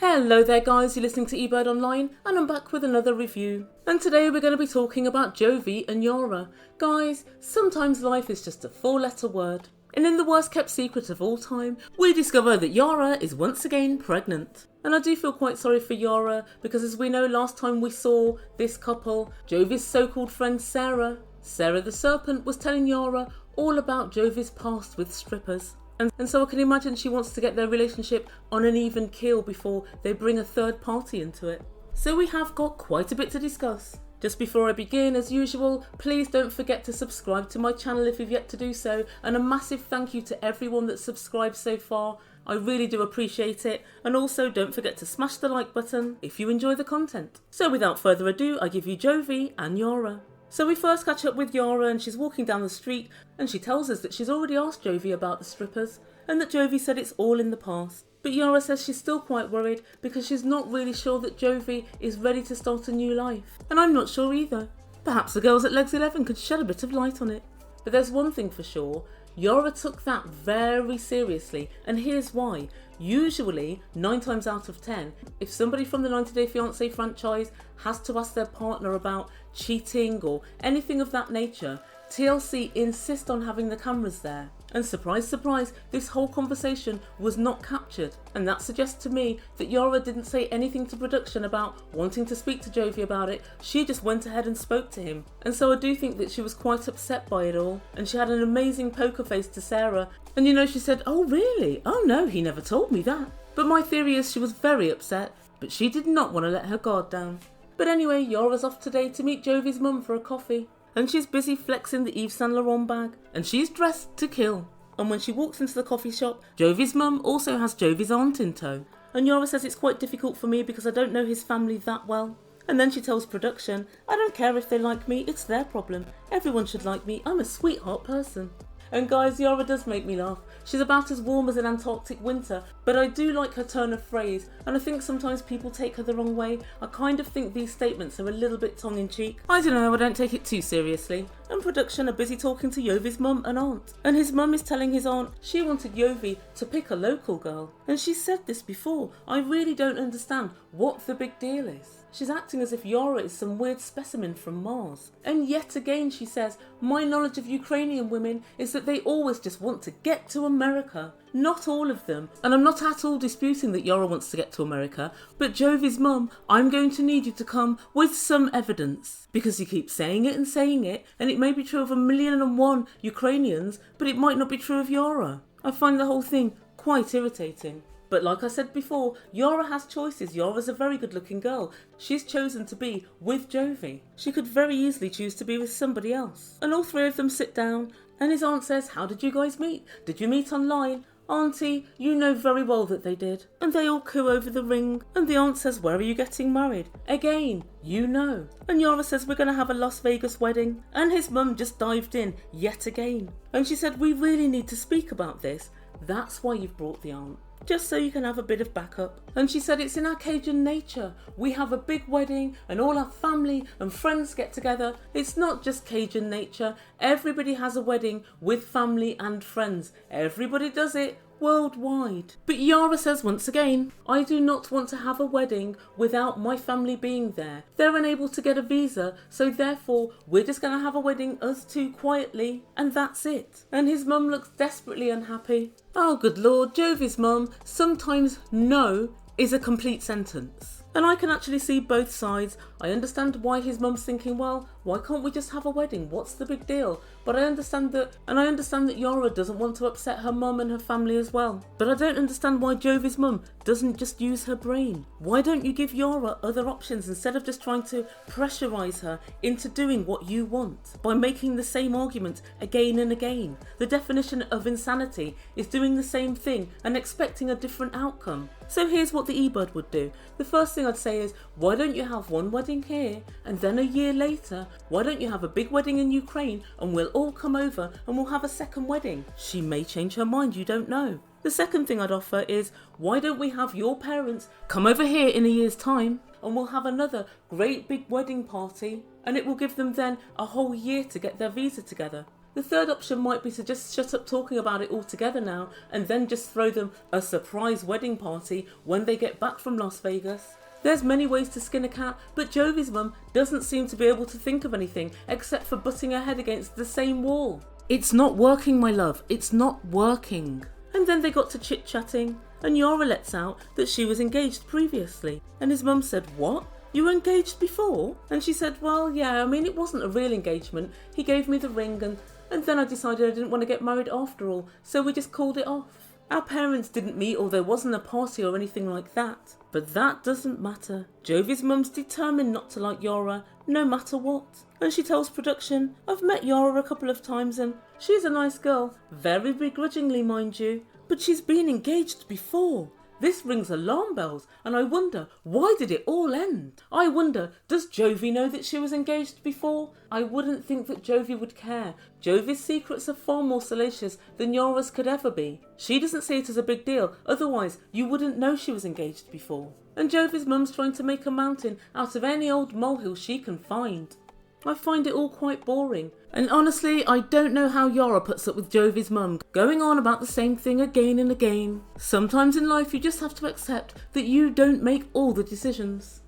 Hello there guys, you're listening to Ebird Online and I'm back with another review. And today we're going to be talking about Jovi and Yara. Guys, sometimes life is just a 4-letter word. And in the worst kept secret of all time, we discover that Yara is once again pregnant. And I do feel quite sorry for Yara because as we know last time we saw this couple, Jovi's so-called friend Sarah the serpent was telling Yara all about Jovi's past with strippers. And so I can imagine she wants to get their relationship on an even keel before they bring a third party into it. So we have got quite a bit to discuss. Just before I begin, as usual, please don't forget to subscribe to my channel if you've yet to do so, and a massive thank you to everyone that's subscribed so far. I really do appreciate it, and also don't forget to smash the like button if you enjoy the content. So without further ado, I give you Jovi and Yara. So we first catch up with Yara and she's walking down the street and she tells us that she's already asked Jovi about the strippers and that Jovi said it's all in the past. But Yara says she's still quite worried because she's not really sure that Jovi is ready to start a new life. And I'm not sure either. Perhaps the girls at Legs 11 could shed a bit of light on it. But there's one thing for sure, Yara took that very seriously, and here's why. Usually, 9 times out of 10, if somebody from the 90 Day Fiancé franchise has to ask their partner about cheating or anything of that nature, TLC insist on having the cameras there. And surprise, surprise, this whole conversation was not captured. And that suggests to me that Yara didn't say anything to production about wanting to speak to Jovi about it. She just went ahead and spoke to him. And so I do think that she was quite upset by it all. And she had an amazing poker face to Sarah. And you know, she said, "Oh really? Oh no, he never told me that." But my theory is she was very upset, but she did not want to let her guard down. But anyway, Yara's off today to meet Jovi's mum for a coffee. And she's busy flexing the Yves Saint Laurent bag. And she's dressed to kill. And when she walks into the coffee shop, Jovi's mum also has Jovi's aunt in tow. And Yara says it's quite difficult for me because I don't know his family that well. And then she tells production, "I don't care if they like me, it's their problem. Everyone should like me, I'm a sweetheart person." And guys, Yara does make me laugh. She's about as warm as an Antarctic winter, but I do like her turn of phrase, and I think sometimes people take her the wrong way. I kind of think these statements are a little bit tongue-in-cheek. I don't know, I don't take it too seriously. And production are busy talking to Jovi's mum and aunt. And his mum is telling his aunt she wanted Jovi to pick a local girl. And she said this before, I really don't understand what the big deal is. She's acting as if Yara is some weird specimen from Mars. And yet again she says, my knowledge of Ukrainian women is that they always just want to get to America. Not all of them. And I'm not at all disputing that Yara wants to get to America, but Jovi's mum, I'm going to need you to come with some evidence. Because you keep saying it, and it may be true of 1,000,001 Ukrainians, but it might not be true of Yara. I find the whole thing quite irritating. But like I said before, Yara has choices. Yara's a very good looking girl. She's chosen to be with Jovi. She could very easily choose to be with somebody else. And all three of them sit down and his aunt says, "How did you guys meet? Did you meet online?" "Auntie, you know very well that they did." And they all coo over the ring. And the aunt says, "Where are you getting married?" Again, you know. And Yara says, "We're going to have a Las Vegas wedding." And his mum just dived in yet again. And she said, "We really need to speak about this. That's why you've brought the aunt. Just so you can have a bit of backup." And she said it's in our Cajun nature. We have a big wedding and all our family and friends get together. It's not just Cajun nature. Everybody has a wedding with family and friends. Everybody does it worldwide. But Yara says once again, I do not want to have a wedding without my family being there. They're unable to get a visa, so therefore we're just going to have a wedding us two quietly, and that's it. And his mum looks desperately unhappy. Oh good lord, Jovi's mum, sometimes no is a complete sentence. And I can actually see both sides. I understand why his mum's thinking, well, why can't we just have a wedding? What's the big deal? But I understand that Yara doesn't want to upset her mum and her family as well. But I don't understand why Jovi's mum doesn't just use her brain. Why don't you give Yara other options instead of just trying to pressurise her into doing what you want by making the same argument again and again? The definition of insanity is doing the same thing and expecting a different outcome. So here's what the Ebird would do. The first thing I'd say is, why don't you have one wedding here and then a year later, why don't you have a big wedding in Ukraine and we'll all come over and we'll have a second wedding? She may change her mind, you don't know. The second thing I'd offer is, why don't we have your parents come over here in a year's time and we'll have another great big wedding party and it will give them then a whole year to get their visa together. The third option might be to just shut up talking about it altogether now and then just throw them a surprise wedding party when they get back from Las Vegas. There's many ways to skin a cat, but Jovi's mum doesn't seem to be able to think of anything except for butting her head against the same wall. It's not working, my love. It's not working. And then they got to chit-chatting, and Yara lets out that she was engaged previously. And his mum said, "What? You were engaged before?" And she said, "Well, yeah, I mean, it wasn't a real engagement. He gave me the ring and then I decided I didn't want to get married after all, so we just called it off. Our parents didn't meet or there wasn't a party or anything like that. But that doesn't matter. Jovi's mum's determined not to like Yara, no matter what. And she tells production, I've met Yara a couple of times and she's a nice girl, very begrudgingly mind you, but she's been engaged before. This rings alarm bells, and I wonder, why did it all end? I wonder, does Jovi know that she was engaged before? I wouldn't think that Jovi would care. Jovi's secrets are far more salacious than Yara's could ever be. She doesn't see it as a big deal, otherwise you wouldn't know she was engaged before. And Jovi's mum's trying to make a mountain out of any old molehill she can find. I find it all quite boring. And honestly, I don't know how Yara puts up with Jovi's mum going on about the same thing again and again. Sometimes in life you just have to accept that you don't make all the decisions.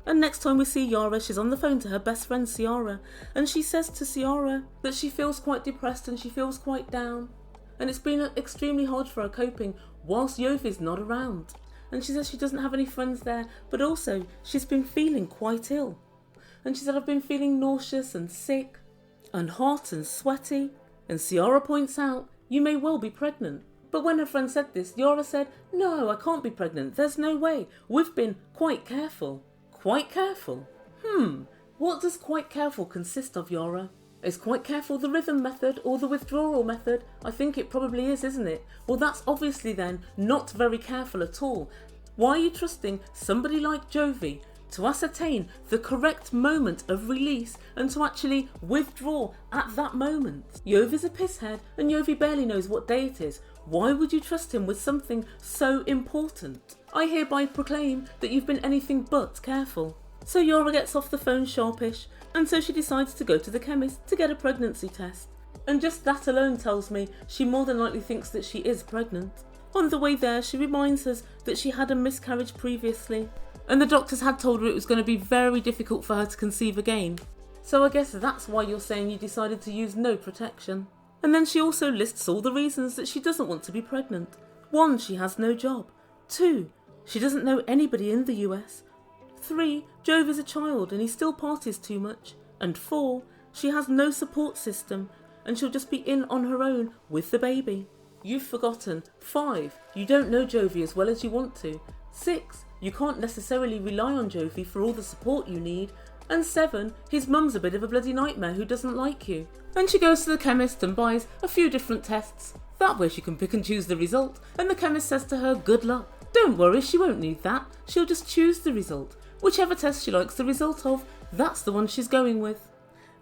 And next time we see Yara, she's on the phone to her best friend Ciara, and she says to Ciara that she feels quite depressed and she feels quite down. And it's been extremely hard for her coping whilst Jovi's not around. And she says she doesn't have any friends there, but also she's been feeling quite ill. And she said, I've been feeling nauseous and sick and hot and sweaty. And Ciara points out, you may well be pregnant. But when her friend said this, Yara said, no, I can't be pregnant. There's no way. We've been quite careful. Quite careful? What does quite careful consist of, Yara? Is quite careful the rhythm method or the withdrawal method? I think it probably is, isn't it? Well, that's obviously then not very careful at all. Why are you trusting somebody like Jovi to ascertain the correct moment of release and to actually withdraw at that moment? Jovi's a pisshead and Jovi barely knows what day it is. Why would you trust him with something so important? I hereby proclaim that you've been anything but careful. So Yara gets off the phone sharpish, and so she decides to go to the chemist to get a pregnancy test. And just that alone tells me she more than likely thinks that she is pregnant. On the way there, she reminds us that she had a miscarriage previously, and the doctors had told her it was going to be very difficult for her to conceive again. So I guess that's why you're saying you decided to use no protection. And then she also lists all the reasons that she doesn't want to be pregnant. 1, she has no job. 2, she doesn't know anybody in the US. 3, Jovi's a child and he still parties too much. And 4, she has no support system and she'll just be in on her own with the baby. You've forgotten. 5, you don't know Jovi as well as you want to. 6, you can't necessarily rely on Jovi for all the support you need. And 7, his mum's a bit of a bloody nightmare who doesn't like you. And she goes to the chemist and buys a few different tests. That way she can pick and choose the result. And the chemist says to her, good luck. Don't worry, she won't need that. She'll just choose the result. Whichever test she likes the result of, that's the one she's going with.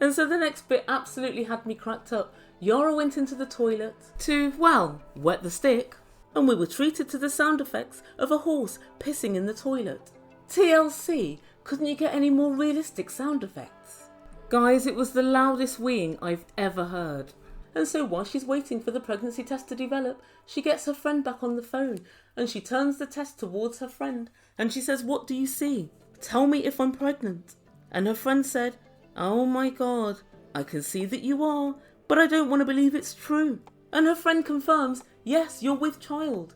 And so the next bit absolutely had me cracked up. Yara went into the toilet to, well, wet the stick. And we were treated to the sound effects of a horse pissing in the toilet. TLC, couldn't you get any more realistic sound effects? Guys, it was the loudest weeing I've ever heard. And so while she's waiting for the pregnancy test to develop, she gets her friend back on the phone and she turns the test towards her friend and she says, what do you see? Tell me if I'm pregnant. And her friend said, oh my God, I can see that you are, but I don't want to believe it's true. And her friend confirms, yes, you're with child.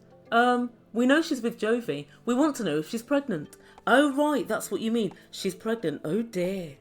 We know she's with Jovi. We want to know if she's pregnant. Oh right, that's what you mean. She's pregnant. Oh dear.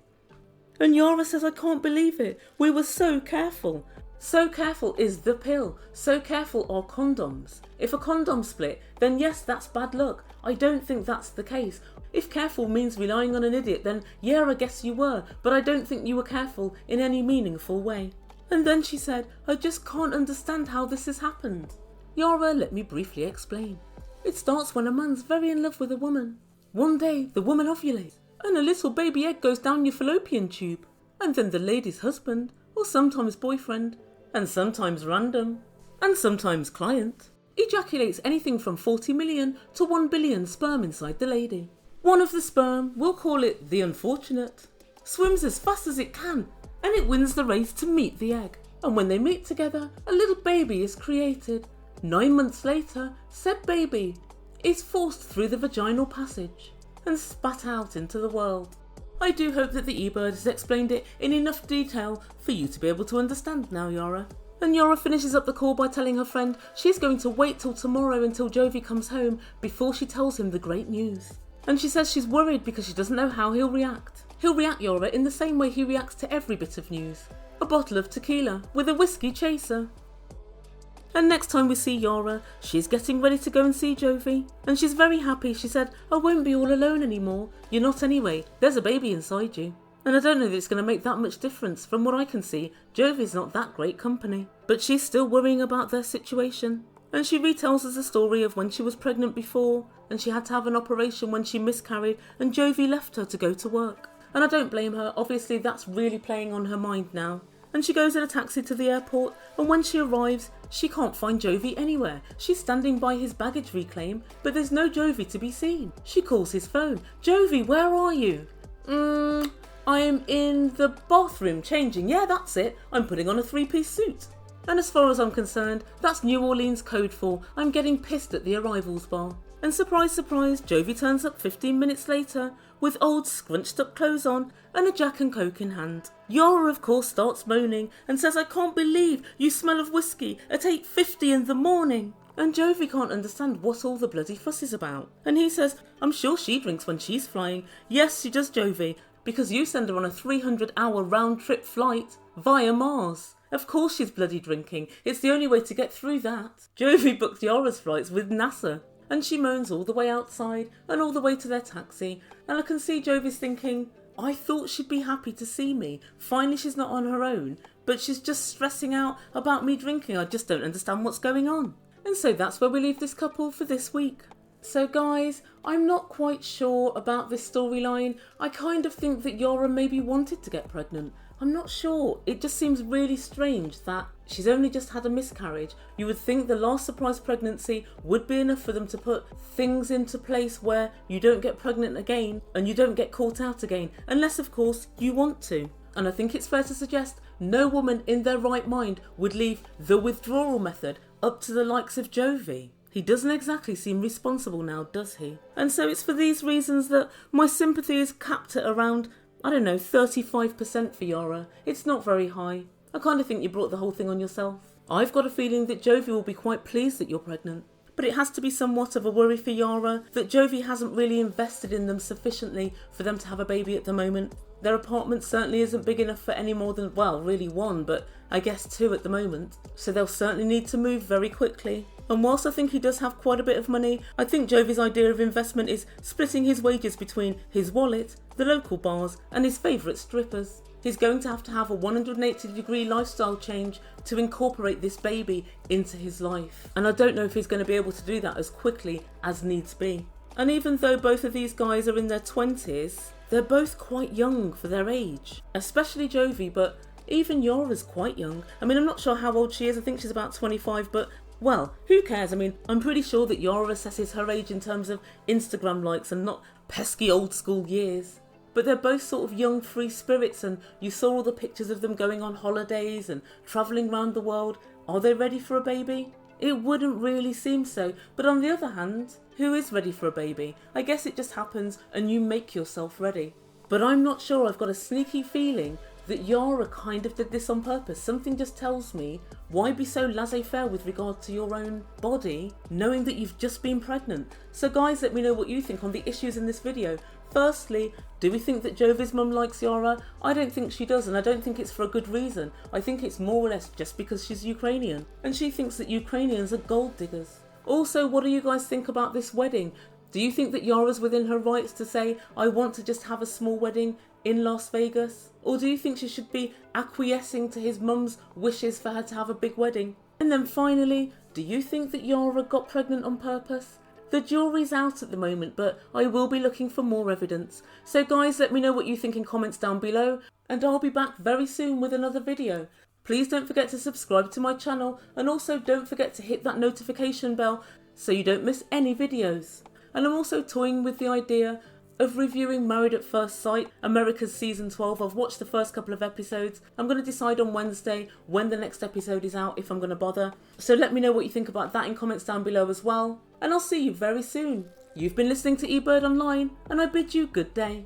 And Yara says, I can't believe it. We were so careful. So careful is the pill. So careful are condoms. If a condom split, then yes, that's bad luck. I don't think that's the case. If careful means relying on an idiot, then yeah, I guess you were. But I don't think you were careful in any meaningful way. And then she said, I just can't understand how this has happened. Yara, let me briefly explain. It starts when a man's very in love with a woman. One day, the woman ovulates, and a little baby egg goes down your fallopian tube. And then the lady's husband, or sometimes boyfriend, and sometimes random, and sometimes client, ejaculates anything from 40 million to 1 billion sperm inside the lady. One of the sperm, we'll call it the unfortunate, swims as fast as it can, and it wins the race to meet the egg. And when they meet together, a little baby is created. 9 months later, said baby is forced through the vaginal passage and spat out into the world. I do hope that the Ebird has explained it in enough detail for you to be able to understand now, Yara. And Yara finishes up the call by telling her friend she's going to wait till tomorrow until Jovi comes home before she tells him the great news. And she says she's worried because she doesn't know how he'll react. He'll react, Yara, in the same way he reacts to every bit of news. A bottle of tequila with a whiskey chaser. And next time we see Yara, she's getting ready to go and see Jovi. And she's very happy. She said, I won't be all alone anymore. You're not anyway. There's a baby inside you. And I don't know that it's going to make that much difference. From what I can see, Jovi's not that great company. But she's still worrying about their situation. And she retells us the story of when she was pregnant before, and she had to have an operation when she miscarried, and Jovi left her to go to work. And I don't blame her. Obviously that's really playing on her mind now. And she goes in a taxi to the airport, and when she arrives, she can't find Jovi anywhere. She's standing by his baggage reclaim, but there's no Jovi to be seen. She calls his phone. Jovi, where are you? I'm in the bathroom changing. Yeah, that's it. I'm putting on a 3-piece suit. And as far as I'm concerned, that's New Orleans code for I'm getting pissed at the arrivals bar. And surprise, surprise, Jovi turns up 15 minutes later with old scrunched up clothes on and a Jack and Coke in hand. Yara of course starts moaning and says, I can't believe you smell of whiskey at 8:50 in the morning. And Jovi can't understand what all the bloody fuss is about. And he says, I'm sure she drinks when she's flying. Yes, she does, Jovi, because you send her on a 300-hour round-trip flight via Mars. Of course she's bloody drinking. It's the only way to get through that. Jovi booked Yara's flights with NASA. And she moans all the way outside and all the way to their taxi. And I can see Jovi's thinking, I thought she'd be happy to see me. Finally she's not on her own. But she's just stressing out about me drinking. I just don't understand what's going on. And so that's where we leave this couple for this week. So guys, I'm not quite sure about this storyline. I kind of think that Yara maybe wanted to get pregnant. I'm not sure. It just seems really strange that she's only just had a miscarriage. You would think the last surprise pregnancy would be enough for them to put things into place where you don't get pregnant again and you don't get caught out again. Unless, of course, you want to. And I think it's fair to suggest no woman in their right mind would leave the withdrawal method up to the likes of Jovi. He doesn't exactly seem responsible now, does he? And so it's for these reasons that my sympathy is capped at around, I don't know, 35% for Yara. It's not very high. I kind of think you brought the whole thing on yourself. I've got a feeling that Jovi will be quite pleased that you're pregnant. But it has to be somewhat of a worry for Yara that Jovi hasn't really invested in them sufficiently for them to have a baby at the moment. Their apartment certainly isn't big enough for any more than, well, really one, but I guess 2 at the moment. So they'll certainly need to move very quickly. And whilst I think he does have quite a bit of money, I think Jovi's idea of investment is splitting his wages between his wallet, the local bars, and his favourite strippers. He's going to have a 180-degree lifestyle change to incorporate this baby into his life. And I don't know if he's going to be able to do that as quickly as needs be. And even though both of these guys are in their 20s, they're both quite young for their age. Especially Jovi, but even Yara's quite young. I mean, I'm not sure how old she is. I think she's about 25, but well, who cares? I mean, I'm pretty sure that Yara assesses her age in terms of Instagram likes and not pesky old school years. But they're both sort of young free spirits, and you saw all the pictures of them going on holidays and travelling around the world. Are they ready for a baby? It wouldn't really seem so. But on the other hand, who is ready for a baby? I guess it just happens and you make yourself ready. But I'm not sure. I've got a sneaky feeling that Yara kind of did this on purpose. Something just tells me, why be so laissez-faire with regard to your own body, knowing that you've just been pregnant? So guys, let me know what you think on the issues in this video. Firstly, do we think that Jovi's mum likes Yara? I don't think she does, and I don't think it's for a good reason. I think it's more or less just because she's Ukrainian, and she thinks that Ukrainians are gold diggers. Also, what do you guys think about this wedding? Do you think that Yara's within her rights to say, I want to just have a small wedding in Las Vegas? Or do you think she should be acquiescing to his mum's wishes for her to have a big wedding? And then finally, do you think that Yara got pregnant on purpose? The jury's out at the moment, but I will be looking for more evidence. So guys, let me know what you think in comments down below, and I'll be back very soon with another video. Please don't forget to subscribe to my channel, and also don't forget to hit that notification bell so you don't miss any videos. And I'm also toying with the idea of reviewing Married at First Sight, America's season 12. I've watched the first couple of episodes. I'm going to decide on Wednesday when the next episode is out, if I'm going to bother. So let me know what you think about that in comments down below as well. And I'll see you very soon. You've been listening to Ebird Online, and I bid you good day.